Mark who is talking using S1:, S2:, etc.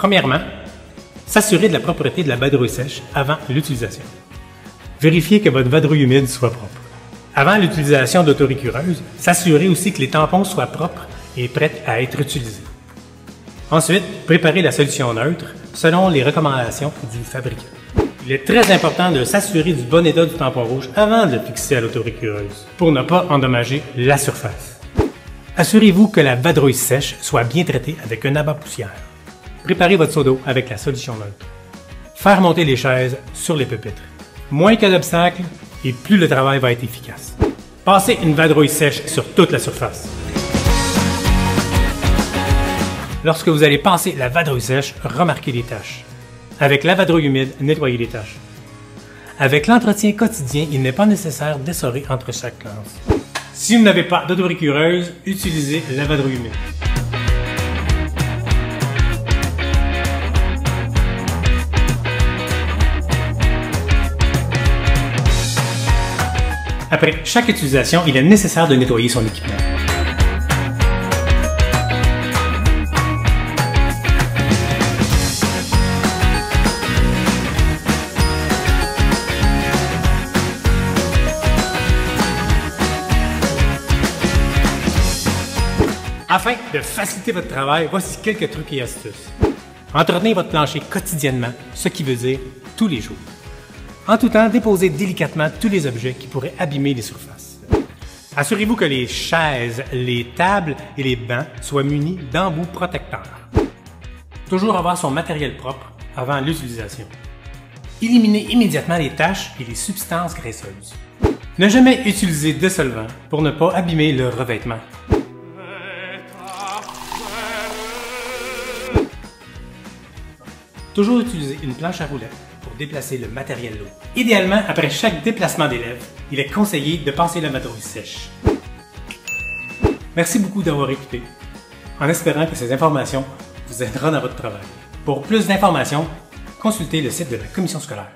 S1: Premièrement, s'assurer de la propreté de la vadrouille sèche avant l'utilisation. Vérifiez que votre vadrouille humide soit propre. Avant l'utilisation d'autorécureuse, s'assurer aussi que les tampons soient propres et prêts à être utilisés. Ensuite, préparez la solution neutre selon les recommandations du fabricant. Il est très important de s'assurer du bon état du tampon rouge avant de le fixer à l'autorécureuse pour ne pas endommager la surface. Assurez-vous que la vadrouille sèche soit bien traitée avec un abat-poussière. Préparez votre seau d'eau avec la solution neutre. Faire monter les chaises sur les pupitres. Moins qu'il y a d'obstacles et plus le travail va être efficace. Passez une vadrouille sèche sur toute la surface. Lorsque vous allez passer la vadrouille sèche, remarquez les taches. Avec la vadrouille humide, nettoyez les taches. Avec l'entretien quotidien, il n'est pas nécessaire d'essorer entre chaque lance. Si vous n'avez pas d'autorécureuse, utilisez la vadrouille humide. Après chaque utilisation, il est nécessaire de nettoyer son équipement. Afin de faciliter votre travail, voici quelques trucs et astuces. Entretenez votre plancher quotidiennement, ce qui veut dire tous les jours. En tout temps, déposez délicatement tous les objets qui pourraient abîmer les surfaces. Assurez-vous que les chaises, les tables et les bancs soient munis d'embouts protecteurs. Toujours avoir son matériel propre avant l'utilisation. Éliminez immédiatement les taches et les substances graisseuses. Ne jamais utiliser de solvant pour ne pas abîmer le revêtement. Toujours utiliser une planche à roulettes pour déplacer le matériel lourd. Idéalement, après chaque déplacement d'élève, il est conseillé de passer la vadrouille sèche. Merci beaucoup d'avoir écouté, en espérant que ces informations vous aideront dans votre travail. Pour plus d'informations, consultez le site de la commission scolaire.